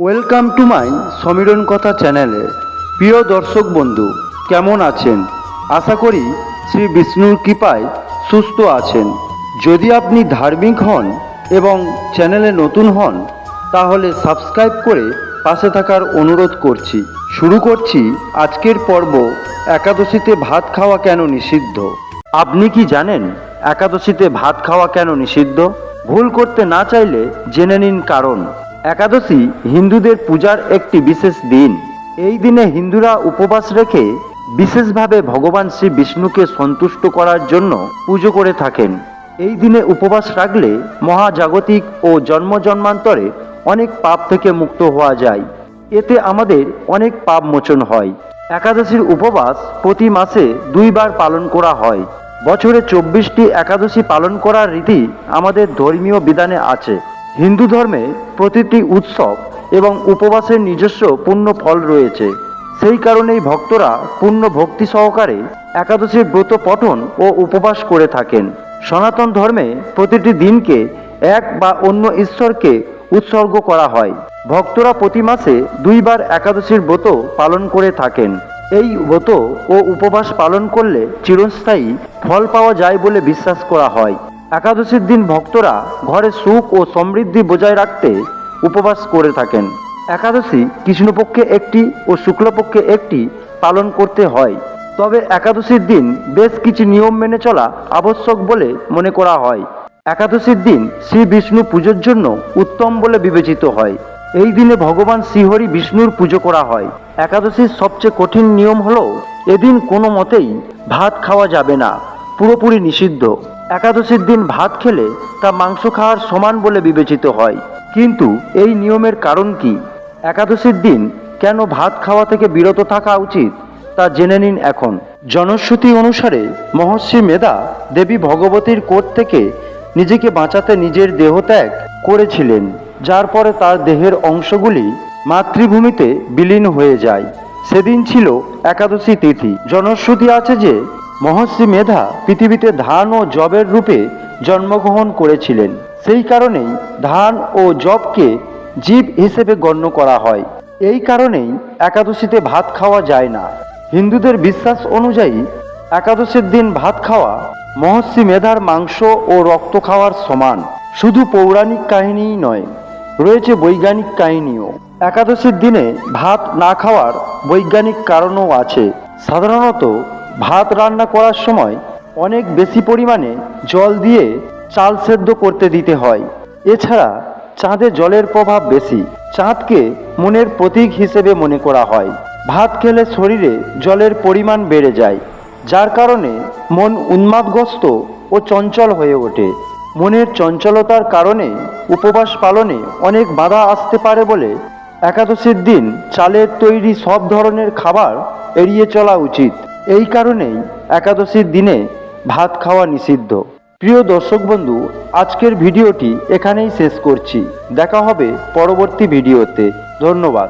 Welcome to my সমীরণ কথা চ্যানেলে। প্রিয় দর্শক বন্ধু, কেমন আছেন? আশা করি শ্রী বিষ্ণুর কৃপায় সুস্থ আছেন। যদি আপনি ধার্মিক হন এবং চ্যানেলে নতুন হন তাহলে সাবস্ক্রাইব করে পাশে থাকার অনুরোধ করছি। শুরু করছি আজকের পর্ব, একাদশীতে ভাত খাওয়া কেন নিষিদ্ধ। আপনি কি জানেন একাদশীতে ভাত খাওয়া কেন নিষিদ্ধ? ভুল করতে না চাইলে জেনে নিন কারণ। একাদশী হিন্দুদের পূজার একটি বিশেষ দিন। এই দিনে হিন্দুরা উপবাস রেখে বিশেষভাবে ভগবান শ্রী বিষ্ণুকে সন্তুষ্ট করার জন্য পুজো করে থাকেন। এই দিনে উপবাস রাখলে মহাজাগতিক ও জন্ম জন্মান্তরে অনেক পাপ থেকে মুক্ত হওয়া যায়। এতে আমাদের অনেক পাপ মোচন হয়। একাদশীর উপবাস প্রতি মাসে 2 বার পালন করা হয়। বছরে 24টি একাদশী পালন করার রীতি আমাদের ধর্মীয় বিধানে আছে। হিন্দু ধর্মে প্রতিটি উৎসব এবং উপবাসের নিজস্ব পূর্ণ ফল রয়েছে। সেই কারণেই ভক্তরা পূর্ণ ভক্তি সহকারে একাদশীর ব্রত পঠন ও উপবাস করে থাকেন। সনাতন ধর্মে প্রতিটি দিনকে এক বা অন্য ঈশ্বরকে উৎসর্গ করা হয়। ভক্তরা প্রতি মাসে 2 বার একাদশীর ব্রত পালন করে থাকেন। এই ব্রত ও উপবাস পালন করলে চিরস্থায়ী ফল পাওয়া যায় বলে বিশ্বাস করা হয়। একাদশীর দিন ভক্তরা ঘরে সুখ ও সমৃদ্ধি বজায় রাখতে উপবাস করে থাকেন। একাদশী কৃষ্ণপক্ষে একটি ও শুক্লপক্ষে একটি পালন করতে হয়। তবে একাদশীর দিন বেশ কিছু নিয়ম মেনে চলা আবশ্যক বলে মনে করা হয়। একাদশীর দিন শ্রী বিষ্ণু পুজোর জন্য উত্তম বলে বিবেচিত হয়। এই দিনে ভগবান শ্রীহরি বিষ্ণুর পুজো করা হয়। একাদশীর সবচেয়ে কঠিন নিয়ম হলো এদিন কোনো মতেই ভাত খাওয়া যাবে না, পুরোপুরি নিষিদ্ধ। একাদশীর দিন ভাত খেলে তা মাংস খাওয়ার সমান বলে বিবেচিত হয়। কিন্তু এই নিয়মের কারণ কি? একাদশীর দিন কেন ভাত খাওয়া থেকে বিরত থাকা উচিত তা জেনে নিন এখন। জনশ্রুতি অনুসারে মহর্ষি মেধা দেবী ভগবতীর কোট থেকে নিজেকে বাঁচাতে নিজের দেহত্যাগ করেছিলেন, যার পরে তার দেহের অংশগুলি মাতৃভূমিতে বিলীন হয়ে যায়। সেদিন ছিল একাদশী তিথি। জনশ্রুতি আছে যে মহর্ষি মেধা পৃথিবীতে ধান ও যবের রূপে জন্মগ্রহণ করেছিলেন। সেই কারণেই ধান ও যবকে জীব হিসেবে গণ্য করা হয়। এই কারণেই একাদশীতে ভাত খাওয়া যায় না। হিন্দুদের বিশ্বাস অনুযায়ী একাদশীর দিন ভাত খাওয়া মহর্ষি মেধার মাংস ও রক্ত খাওয়ার সমান। শুধু পৌরাণিক কাহিনীই নয়, রয়েছে বৈজ্ঞানিক কাহিনীও। একাদশীর দিনে ভাত না খাওয়ার বৈজ্ঞানিক কারণও আছে। সাধারণত ভাত রান্না করার সময় অনেক বেশি পরিমাণে জল দিয়ে চাল সেদ্ধ করতে দিতে হয়। এছাড়া চাঁদে জলের প্রভাব বেশি। চাঁদকে মনের প্রতীক হিসেবে মনে করা হয়। ভাত খেলে শরীরে জলের পরিমাণ বেড়ে যায়, যার কারণে মন উন্মাদগ্রস্ত ও চঞ্চল হয়ে ওঠে। মনের চঞ্চলতার কারণে উপবাস পালনে অনেক বাধা আসতে পারে বলে একাদশীর দিন চালের তৈরি সব ধরনের খাবার এড়িয়ে চলা উচিত। এই কারণেই একাদশীর দিনে ভাত খাওয়া নিষিদ্ধ। প্রিয় দর্শক বন্ধু, আজকের ভিডিওটি এখানেই শেষ করছি। দেখা হবে পরবর্তী ভিডিওতে। ধন্যবাদ।